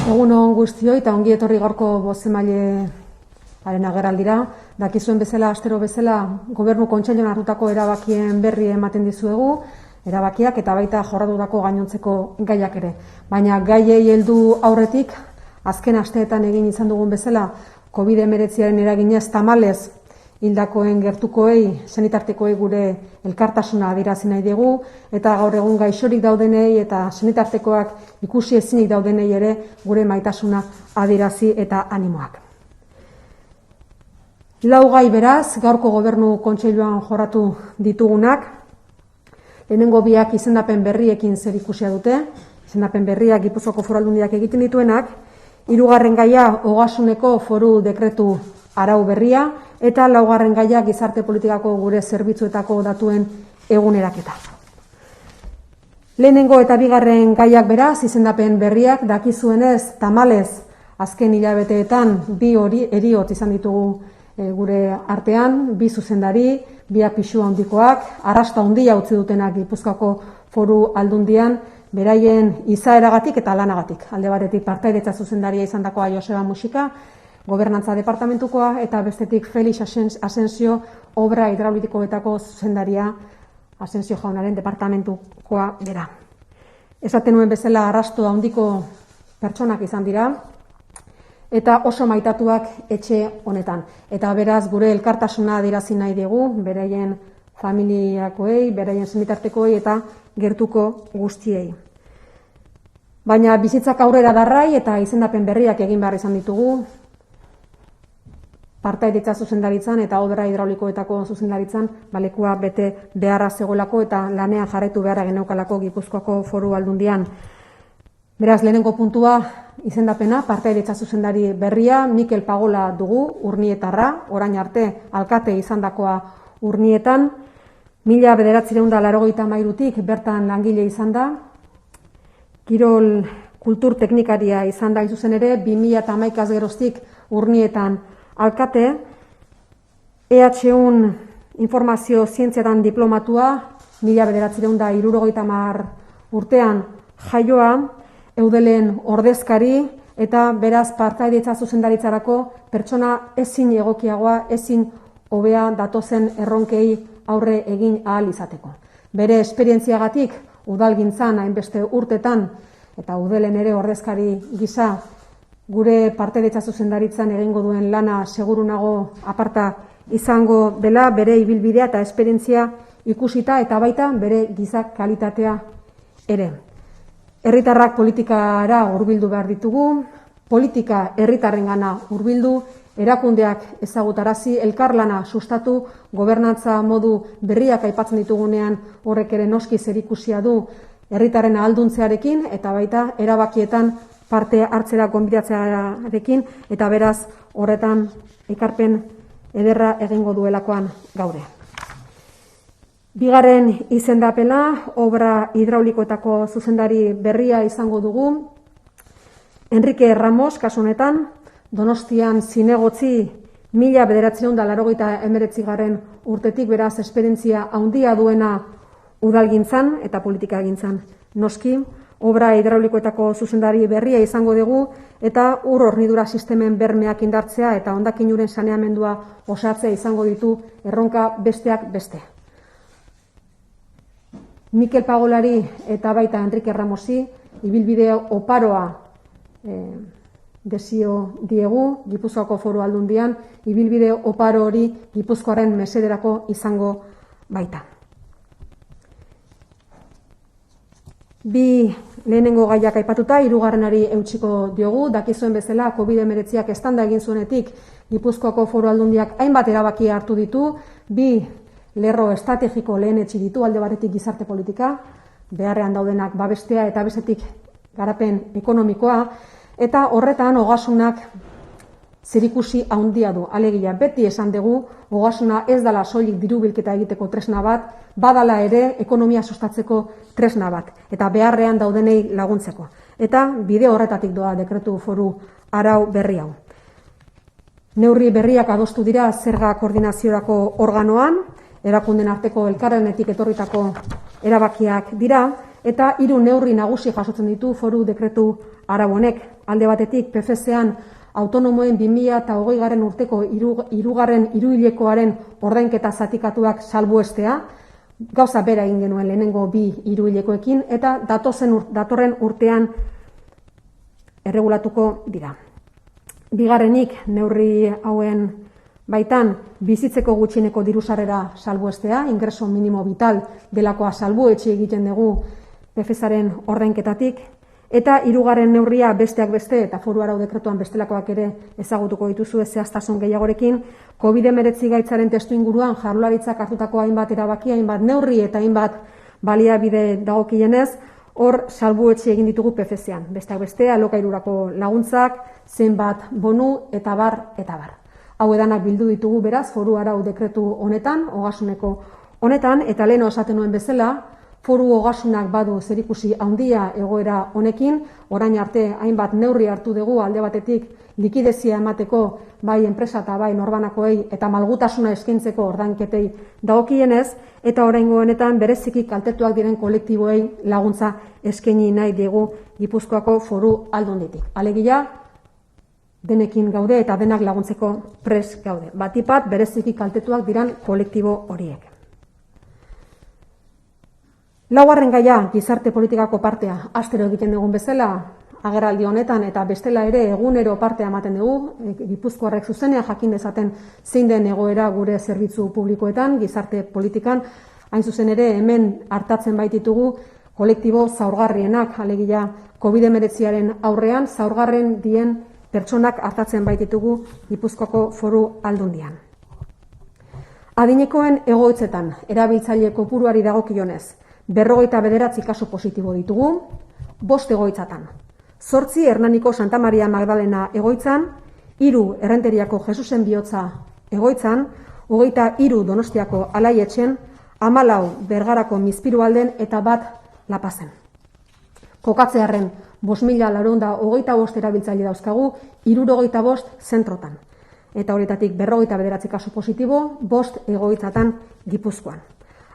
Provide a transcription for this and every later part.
Egun on guztioi eta ongi etorri gaurko bozemailearen agerraldira. Dakizuen bezala, astero bezala, Gobernu Kontseiluan hartutako erabakien berri ematen dizuegu, erabakiak eta baita jorratutako gainontzeko gaiak ere. Baina gaiei heldu aurretik, azken asteetan egin izan dugun bezala, COVID-19 eraginez tamalez hildakoen gertukoei, senitartekoei gure elkartasuna adierazi nahi dugu, eta gaur egun gaixorik daudenei eta senitartekoak ikusi ezinik daudenei ere gure maitasuna adierazi eta animoak. Lau gai beraz, gaurko Gobernu Kontseiluan jorratu ditugunak, lehenengo biak izendapen berriekin zer ikusia dute, izendapen berriak Gipuzkoako Foru Aldundiak egiten dituenak, hirugarren gaia ogasuneko foru dekretu arau berria, eta laugarren gaia gizarte politikako gure zerbitzuetako datuen eguneraketa. Lehenengo eta bigarren gaiak beraz, izendapen berriak, dakizuenez, tamalez, azken hilabeteetan bi heriotz izan ditugu gure artean, bi zuzendari, bi pisu handikoak, arrasta handia utzi dutenak Gipuzkoako Foru Aldundian, beraien izaeragatik eta lanagatik. Alde batetik partaidetza zuzendaria izandakoa Joseba Muxika, Gobernantza Departamentukoa, eta bestetik Felix Asensio, obra hidraulikoetako zuzendaria, Asensio jaunaren departamentukoa bera. Esaten nuen bezala arrasto handiko pertsonak izan dira, eta oso maitatuak etxe honetan. Eta beraz gure elkartasuna adierazi nahi dugu, beraien familiakoei, beraien senitartekoei eta gertuko guztiei. Baina bizitzak aurrera darrai eta izendapen berriak egin behar izan ditugu, partaidetza zuzendaritzan eta obra hidraulikoetako zuzendaritzan balekua bete beharra zegoelako eta lanean jarraitu beharra geneukalako Gipuzkoako Foru Aldundian. Beraz, lehenengo puntua izendapena, partaidetza zuzendari berria, Mikel Pagola dugu, Urnietarra, orain arte alkate izandakoa Urnietan, 1983tik bertan langile izan da, kirol kultur teknikaria izan da izuzen ere, 2011 geroztik Urnietan alkate, EHUn informazio zientziatan diplomatua, 1970 urtean jaioa, Eudelen ordezkari eta beraz partaidetza zuzendaritzarako pertsona ezin egokiagoa, ezin hobea datozen erronkei aurre egin ahal izateko. Bere esperientziagatik udalgintzan hainbeste urtetan eta Eudelen ere ordezkari gisa gure partaidetza zuzendaritzan egingo duen lana seguru nago aparta izango dela, bere ibilbidea eta esperientzia ikusita eta baita bere giza kalitatea ere. Herritarrak politikara hurbildu behar ditugu, politika herritarrengana hurbildu, erakundeak ezagutarazi, elkarlana sustatu, gobernantza modu berriak aipatzen ditugunean horrek ere noski zerikusia du herritarren ahalduntzearekin eta baita erabakietan parte hartzera gonbidatzearekin eta beraz horretan ekarpen ederra egingo duelakoan gaude. Bigarren izendapena, obra hidraulikoetako zuzendari berria izango dugu. Enrique Ramos, kasu honetan, Donostian zinegotzi 1989 urtetik beraz esperientzia handia duena udalgintzan eta politikagintzan. Noski, obra hidraulikoetako zuzendari berria izango dugu eta ur hornidura sistemen bermeak indartzea eta hondakin uren saneamendua osatzea izango ditu erronka besteak beste. Mikel Pagolari eta baita Enrique Ramosi ibilbide oparoa desio diegu Gipuzkoako Foru Aldundian, ibilbide oparo hori Gipuzkoaren mesederako izango baita. Bi lehenengo gaiak aipatuta, hirugarrenari eutsiko diogu, dakizuen bezala COVID-19ak eztanda egin zuenetik Gipuzkoako Foru Aldundiak hainbat erabaki hartu ditu, bi lerro estrategiko lehenetsi ditu, alde batetik gizarte politika, beharrean daudenak babestea eta bestetik garapen ekonomikoa, eta horretan ogasunak zerikusi handia du. Alegia, beti esan dugu, ogasuna ez dela soilik diru bilketa egiteko tresna bat, badala ere ekonomia sustatzeko tresna bat, eta beharrean daudenei laguntzeko. Eta bide horretatik doa dekretu foru arau berri hau. Neurri berriak adostu dira zerga koordinaziorako organoan, erakunden arteko elkarrenetik etorritako erabakiak dira, eta 3 neurri nagusi jasotzen ditu foru dekretu arau honek. Alde batetik, PFS-an autonomoen 2020 urteko hirugarren hiruhilekoaren ordainketa zatikatuak salbuestea, gauza bera egin genuen lehenengo 2 hiruhilekoekin, eta datorren urtean erregulatuko dira. Bigarrenik, neurri hauen baitan, bizitzeko gutxieneko dirusarrera salbuestea, ingreso minimo vital delakoa salbuetxe egiten dugu PFS-aren ordainketatik, eta hirugarren neurria besteak beste, eta foru arau dekretuan bestelakoak ere ezagutuko dituzu zehaztasun gehiagorekin, COVID-19 gaitzaren testu inguruan Jaurlaritzak hartutako hainbat erabaki, hainbat neurri eta hainbat baliabide dagokienez, hor salbuetxe egin ditugu PFS-ean. Besteak beste, alokairurako laguntzak, zenbat bonu eta bar, eta bar. Hau edanak bildu ditugu beraz, foru arau dekretu honetan, ogasuneko honetan, eta leheno esaten nuen bezala, foru ogasunak badu zerikusi handia egoera honekin, orain arte hainbat neurri hartu dugu alde batetik likidezia emateko bai enpresa eta bai norbanakoei eta malgutasuna eskaintzeko ordainketei dagokienez, eta oraingo honetan bereziki kaltetuak diren kolektiboei laguntza eskaini nahi diegu Gipuzkoako foru aldunditik. Alegia, denekin gaude eta denak laguntzeko prest gaude. Batipat bereziki kaltetuak diren kolektibo horiek. Laugarren gaia, gizarte politikako partea, astero egiten dugun bezala, agerraldi honetan eta bestela ere egunero partea ematen dugu, Gipuzkoarrek zuzenean jakin dezaten zein den egoera gure zerbitzu publikoetan, gizarte politikan, hain zuzen ere hemen hartatzen baititugu kolektibo zaurgarrienak, alegia COVID-19 aurrean, zaurgarren dien pertsonak hartatzen baititugu Gipuzkoako foru aldundian. Adinekoen egoitzetan, erabiltzaile kopuruari dagokionez, 59 kasu positibo ditugu, 5 egoitzatan. 8 Hernaniko Santa Maria Magdalena egoitzan, 3 Errenteriako Jesusen Bihotza egoitzan, 23 Donostiako Alaietxen, 14 Bergarako Mizpirualden eta 1 Lapazen. Kokatzearren 5.425 erabiltzaile dauzkagu, 75 zentrotan. Eta horietatik 59 kasu positibo, 5 egoitzatan Gipuzkoan.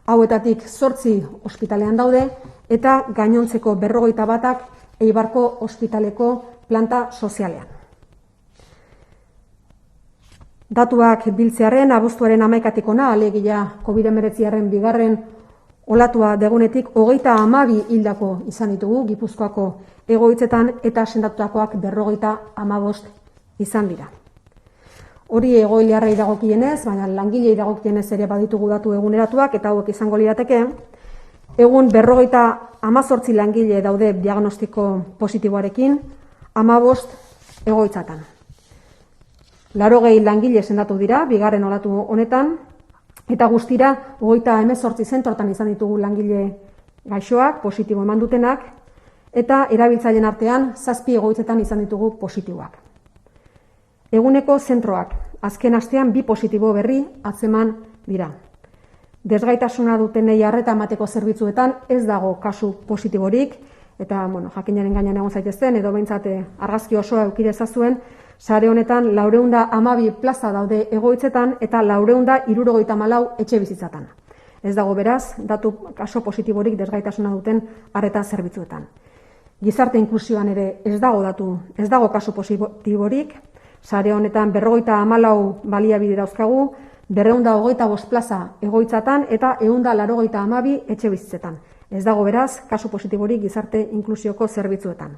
Hauetatik 8 ospitalean daude eta gainontzeko 51 Eibarko ospitaleko planta sozialean. Datuak biltzearen abuztuaren 11-tik hona, alegia COVID-19 bigarren olatua degunetik 32 hildako izan ditugu Gipuzkoako egoitzetan eta sendatutakoak 55 izan dira. Hori egoiliarrei dagokienez, baina langilei dagokienez ere baditugu datu eguneratuak eta hauek izango lirateke. Egun 58 langile daude diagnostiko positiboarekin, 15 egoitzatan. 80 langile sendatu dira, bigarren olatu honetan, eta guztira 38 zentrotan izan ditugu langile gaixoak, positibo eman dutenak, eta erabiltzaileen artean 7 egoitzetan izan ditugu positiboak. Eguneko zentroak, azken astean 2 positibo berri atzeman dira. Desgaitasuna dutenei arreta emateko zerbitzuetan ez dago kasu positiborik, eta jakinaren gainean egon zaitezten, edo behintzat argazki osoa eukide ezazuen, sare honetan 412 plaza daude egoitzetan eta 474 etxe bizitzatan. Ez dago beraz, datu kasu positiborik desgaitasuna duten arreta zerbitzuetan. Gizarte inklusioan ere ez dago kasu positiborik, sare honetan 54 baliabide dauzkagu, 225 plaza egoitzatan eta 182 etxe bizitzetan. Ez dago beraz, kasu positiborik gizarte inklusioko zerbitzuetan.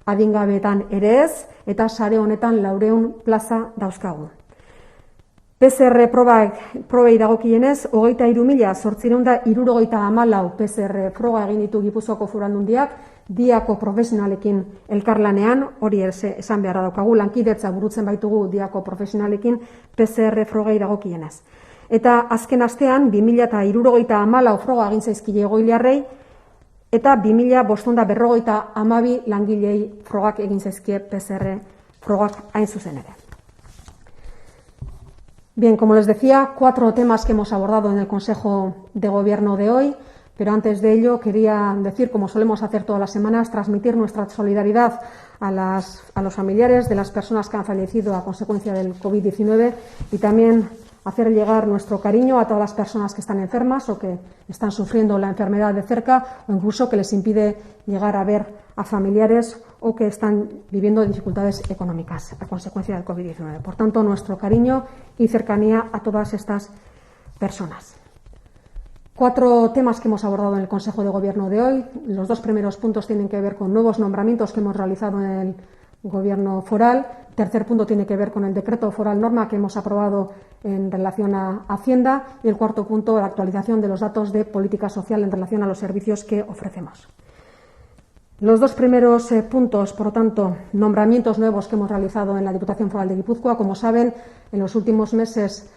Adingabeetan ere ez, eta sare honetan 400 plaza dauzkagu. PCR probei dagokienez, 23.874 PCR froga egin ditu Gipuzkoako Foru Aldundiak, diako profesionalekin elkarlanean, hori esan beharra daukagu, lankidetza burutzen baitugu diako profesionalekin PCR frogei dagokienez. Eta azken astean, 2074 froga egin zaizkile egoiliarrei, eta 2.552 langilei frogak egin zaizkie PCR frogak hain zuzen ere. Bien, como les decía, 4 temas que hemos abordado en el Consejo de Gobierno de hoy, pero antes de ello quería decir, como solemos hacer todas las semanas, transmitir nuestra solidaridad a los familiares de las personas que han fallecido a consecuencia del COVID-19 y también hacer llegar nuestro cariño a todas las personas que están enfermas o que están sufriendo la enfermedad de cerca o incluso que les impide llegar a ver a familiares o que están viviendo dificultades económicas a consecuencia del COVID-19. Por tanto, nuestro cariño y cercanía a todas estas personas. 4 temas que hemos abordado en el Consejo de Gobierno de hoy. Los 2 primeros puntos tienen que ver con nuevos nombramientos que hemos realizado en el Gobierno foral. Tercer punto tiene que ver con el decreto foral norma que hemos aprobado en relación a Hacienda. Y el cuarto punto, la actualización de los datos de política social en relación a los servicios que ofrecemos. Los 2 primeros puntos, por lo tanto, nombramientos nuevos que hemos realizado en la Diputación Foral de Guipúzcoa. Como saben, en los últimos meses,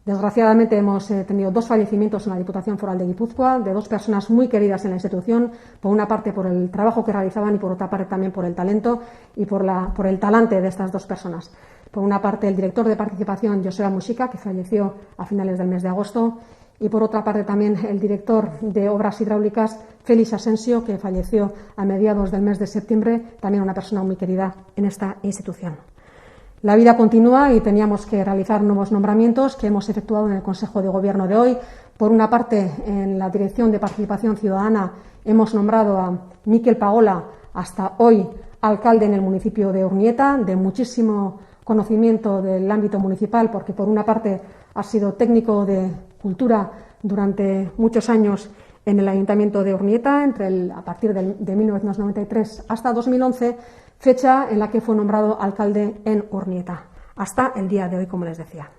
desgraciadamente, hemos tenido 2 fallecimientos en la Diputación Foral de Guipúzcoa, de 2 personas muy queridas en la institución, por una parte por el trabajo que realizaban y por otra parte también por el talento y por el talante de estas 2 personas. Por una parte, el director de participación, Joseba Muxica, que falleció a finales del mes de agosto, y por otra parte también el director de Obras Hidráulicas, Félix Asensio, que falleció a mediados del mes de septiembre, también una persona muy querida en esta institución. La vida continúa y teníamos que realizar nuevos nombramientos que hemos efectuado en el Consejo de Gobierno de hoy. Por una parte, en la Dirección de Participación Ciudadana hemos nombrado a Miquel Pagola, hasta hoy alcalde en el municipio de Urnieta, de muchísimo conocimiento del ámbito municipal, porque por una parte ha sido técnico de cultura durante muchos años en el Ayuntamiento de Urnieta, a partir de 1993 hasta 2011, fecha en la que fue nombrado alcalde en Urnieta, hasta el día de hoy, como les decía.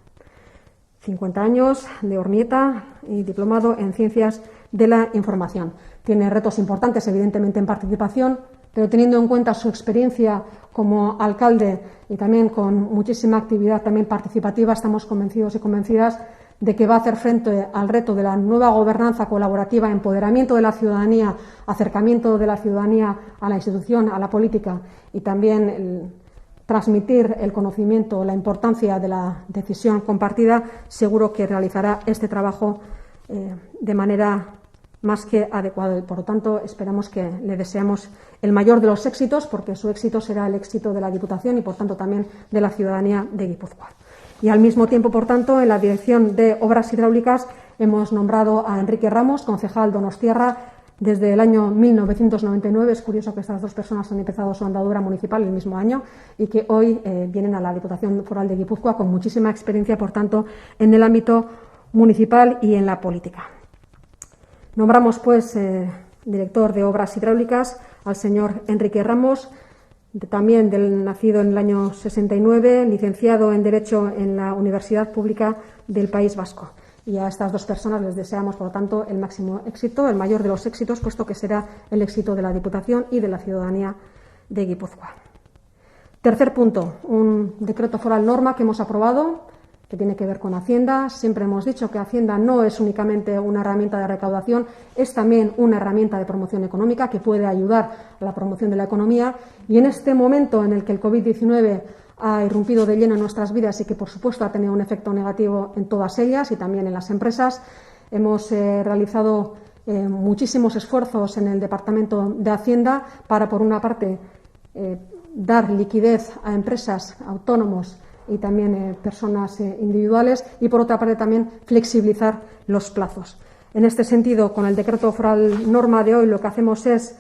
50 años de Urnieta y diplomado en Ciencias de la Información. Tiene retos importantes, evidentemente, en participación, pero teniendo en cuenta su experiencia como alcalde y también con muchísima actividad también participativa, estamos convencidos y convencidas de que va a hacer frente al reto de la nueva gobernanza colaborativa, empoderamiento de la ciudadanía, acercamiento de la ciudadanía a la institución, a la política y también transmitir el conocimiento, la importancia de la decisión compartida. Seguro que realizará este trabajo de manera más que adecuada y, por lo tanto, esperamos que le deseamos el mayor de los éxitos, porque su éxito será el éxito de la Diputación y, por tanto, también de la ciudadanía de Guipúzcoa. Y al mismo tiempo, por tanto, en la Dirección de Obras Hidráulicas hemos nombrado a Enrique Ramos, concejal donostiarra, desde el año 1999. Es curioso que estas 2 personas han empezado su andadura municipal el mismo año y que hoy vienen a la Diputación Foral de Guipúzcoa con muchísima experiencia, por tanto, en el ámbito municipal y en la política. Nombramos, pues, director de Obras Hidráulicas al señor Enrique Ramos, también nacido en el año 69, licenciado en Derecho en la Universidad Pública del País Vasco. Y a estas 2 personas les deseamos, por lo tanto, el máximo éxito, el mayor de los éxitos, puesto que será el éxito de la Diputación y de la ciudadanía de Guipúzcoa. Tercer punto, un decreto foral norma que hemos aprobado, que tiene que ver con Hacienda. Siempre hemos dicho que Hacienda no es únicamente una herramienta de recaudación, es también una herramienta de promoción económica que puede ayudar a la promoción de la economía. Y en este momento en el que el COVID-19 ha irrumpido de lleno en nuestras vidas y que, por supuesto, ha tenido un efecto negativo en todas ellas y también en las empresas, hemos realizado muchísimos esfuerzos en el Departamento de Hacienda para, por una parte, dar liquidez a empresas, autónomos y también personas individuales y, por otra parte, también flexibilizar los plazos. En este sentido, con el decreto foral norma de hoy, lo que hacemos es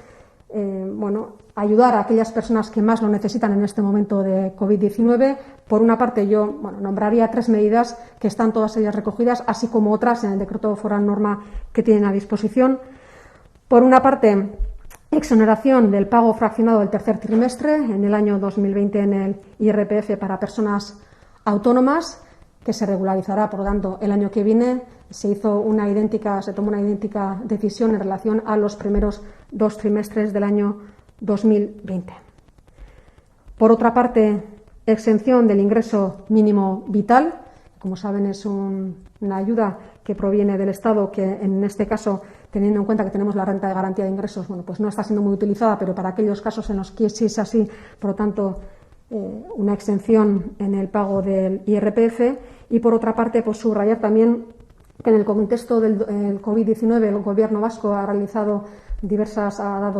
ayudar a aquellas personas que más lo necesitan en este momento de COVID-19. Por una parte, yo nombraría 3 medidas que están todas ellas recogidas, así como otras en el decreto foral norma que tienen a disposición. Por una parte, exoneración del pago fraccionado del tercer trimestre en el año 2020 en el IRPF para personas autónomas, que se regularizará, por lo tanto, el año que viene. Se tomó una idéntica decisión en relación a los primeros 2 trimestres del año 2020. Por otra parte, exención del ingreso mínimo vital. Como saben, es una ayuda que proviene del Estado, que en este caso, teniendo en cuenta que tenemos la renta de garantía de ingresos, pues no está siendo muy utilizada, pero para aquellos casos en los que sí es así, por lo tanto, una exención en el pago del IRPF. Y por otra parte, pues subrayar también que en el contexto del COVID-19 el Gobierno vasco ha dado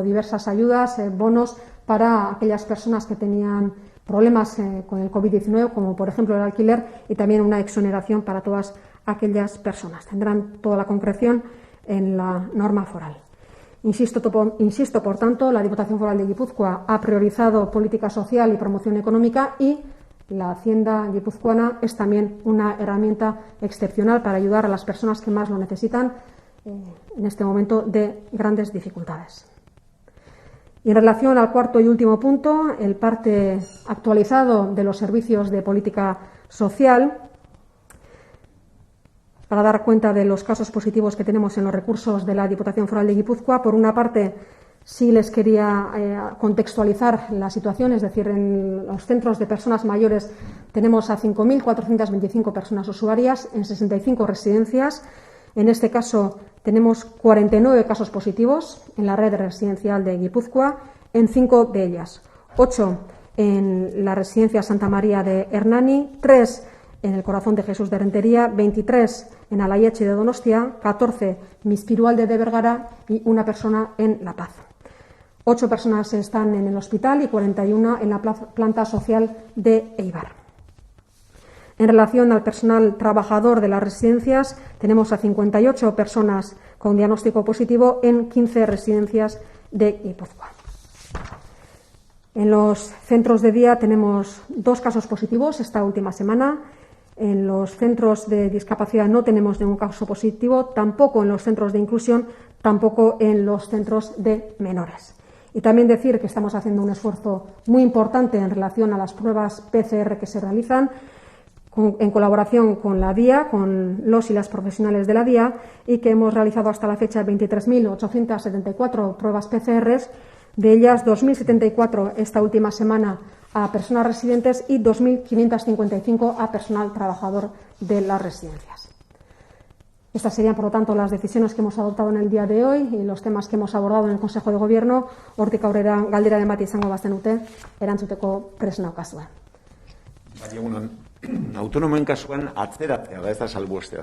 diversas ayudas, bonos para aquellas personas que tenían problemas con el COVID-19, como por ejemplo el alquiler, y también una exoneración para todas aquellas personas. Tendrán toda la concreción en la norma foral. Insisto, por tanto, la Diputación Foral de Guipúzcoa ha priorizado política social y promoción económica, y la Hacienda guipuzcoana es también una herramienta excepcional para ayudar a las personas que más lo necesitan en este momento de grandes dificultades. Y en relación al cuarto y último punto, el parte actualizado de los servicios de política social, para dar cuenta de los casos positivos que tenemos en los recursos de la Diputación Foral de Guipúzcoa. Por una parte, sí les quería contextualizar la situación, es decir, en los centros de personas mayores tenemos a 5.425 personas usuarias en 65 residencias. En este caso tenemos 49 casos positivos en la red residencial de Guipúzcoa, en 5 de ellas, 8 en la residencia Santa María de Hernani, 3 en el Corazón de Jesús de Rentería, 23 en Alaietxe de Donostia, 14 Mispirualde de Bergara y una persona en La Paz. 8 personas están en el hospital y 41 en la planta social de Eibar. En relación al personal trabajador de las residencias, tenemos a 58 personas con diagnóstico positivo en 15 residencias de Guipúzcoa. En los centros de día tenemos 2 casos positivos esta última semana. En los centros de discapacidad no tenemos ningún caso positivo, tampoco en los centros de inclusión, tampoco en los centros de menores. Y también decir que estamos haciendo un esfuerzo muy importante en relación a las pruebas PCR que se realizan, en colaboración con la DIA, con los y las profesionales de la DIA, y que hemos realizado hasta la fecha 23.874 pruebas PCR, de ellas 2.074 esta última semana a personas residentes y 2.555 a personal trabajador de las residencias. Estas serían, por lo tanto, las decisiones que hemos adoptado en el día de hoy y los temas que hemos abordado en el Consejo de Gobierno. Hortik aurrera galderaren bat izango bazenute, erantzuteko prest naukazue. Autonomoen kasuan atzeratzea da, ez da salbuestea.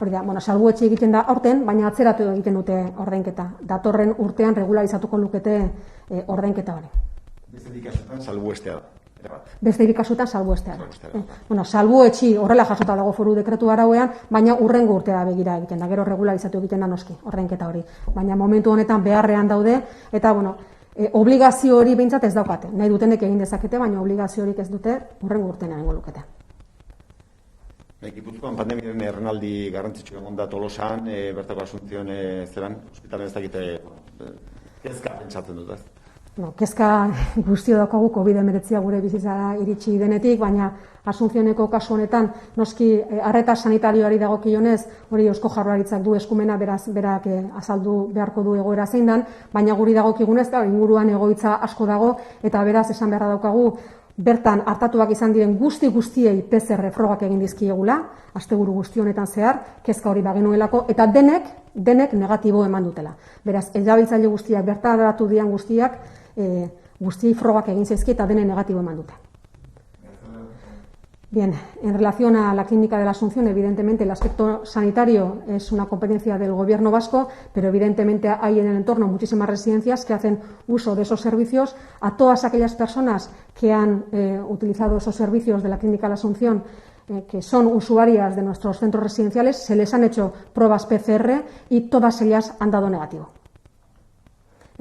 Hori da, salbuetxe egiten da aurten, baina atzeratu egiten dute ordainketa. Datorren urtean regularizatuko lukete ordainketa hori. Beste kasutan salbuestea da. Beste kasutan salbuestea da. Salbuetxi horrela jasota dago foru dekretu arauean, baina urrengo urtea begira egiten da. Gero regularizatu egiten da noski ordainketa hori. Baina momentu honetan beharrean daude eta obligazio hori behintzat ez daukate. Nahi dutenek egin dezakete, baina obligazio horik ez dute urrengo urtean egingo lukete. Gipuzkoan pandemiaren errenaldi garrantzitsua egon da Tolosan, bertako Asunción zelan, ospitalen ez dakite kezka pentsatzen dut, ez? Kezka guztio daukagu COVID-19 gure bizitzara iritsi denetik, baina Asuncióneko kasu honetan noski arreta sanitarioari dagokionez, hori Eusko Jaurlaritzak du eskumena, beraz berak azaldu beharko du egoera zein dan, baina guri dagokigunez inguruan egoitza asko dago eta beraz esan beharra daukagu bertan hartatuak izan diren guztiei PCR frogak egin dizkiegula, asteburu guzti honetan zehar, kezka hori bagenuelako, eta denek negatibo eman dutela. Beraz, erabiltzaile guztiak, bertan hartu dian guztiak, guztiei frogak egin zaizki eta denek negatibo eman dute. Bien, en relación a la Clínica de la Asunción, evidentemente el aspecto sanitario es una competencia del Gobierno vasco, pero evidentemente hay en el entorno muchísimas residencias que hacen uso de esos servicios. A todas aquellas personas que han utilizado esos servicios de la Clínica de la Asunción, que son usuarias de nuestros centros residenciales, se les han hecho pruebas PCR y todas ellas han dado negativo.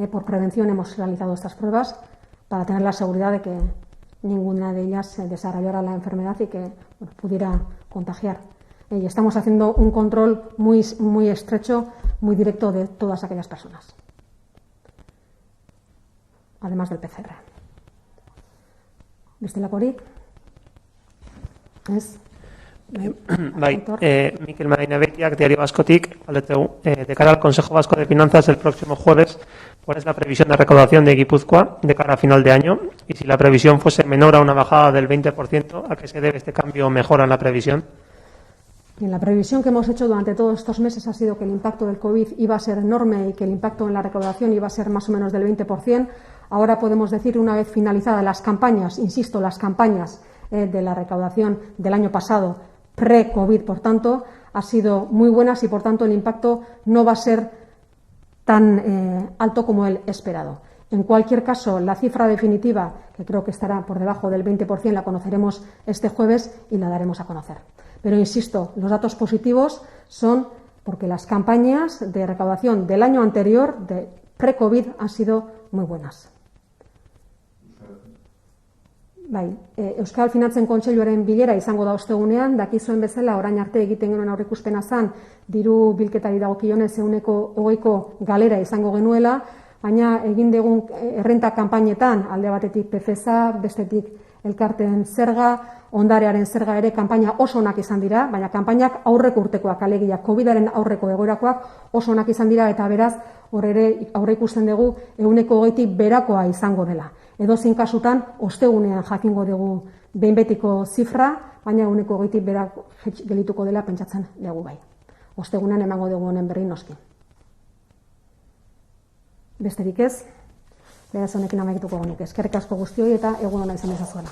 Por prevención hemos realizado estas pruebas para tener la seguridad de que ninguna de ellas desarrollara la enfermedad y que pudiera contagiar. Y estamos haciendo un control muy estrecho, muy directo de todas aquellas personas, además del PCR. Bestelakorik? Ez? Bai, Mikel Marina Beitiak, Diario Vascotik, de cara al Consejo Vasco de Finanzas el próximo jueves, ¿cuál es la previsión de recaudación de Guipúzcoa de cara a final de año? Y si la previsión fuese menor a una bajada del 20%, ¿a qué se debe este cambio o mejora en la previsión? Bien, la previsión que hemos hecho durante todos estos meses ha sido que el impacto del COVID iba a ser enorme y que el impacto en la recaudación iba a ser más o menos del 20%. Ahora podemos decir, una vez finalizadas las campañas, insisto, las campañas de la recaudación del año pasado, pre-COVID, por tanto, ha sido muy buenas y, por tanto, el impacto no va a ser tan alto como el esperado. En cualquier caso, la cifra definitiva, que creo que estará por debajo del 20%, la conoceremos este jueves y la daremos a conocer. Pero insisto, los datos positivos son porque las campañas de recaudación del año anterior, de pre-COVID, han sido muy buenas. Euskal Finantzen Kontseiluaren bilera izango da ostegunean, dakizuen bezala orain arte egiten genuen aurreikuspena zen diru bilketari dagokionez 120ko galera izango genuela, baina egin dugun errenta kanpainetan alde batetik PFSA, bestetik elkarteen zerga, ondarearen zerga ere kanpaina oso onak izan dira, baina kanpainak aurreko urtekoak, alegia COVIDaren aurreko egoerakoak oso onak izan dira eta beraz hor ere aurreikusten dugu 120tik berakoa izango dela. Edozein kasutan ostegunean jakingo dugu behin betiko zifra, baina 120tik berako gelituko dela pentsatzen dugu bai. Ostegunean emango dugu honen berri noski. Besterik ez, beraz honekin amaituko genuke. Eskerrik asko guztioi eta egun ona izan ezazuela.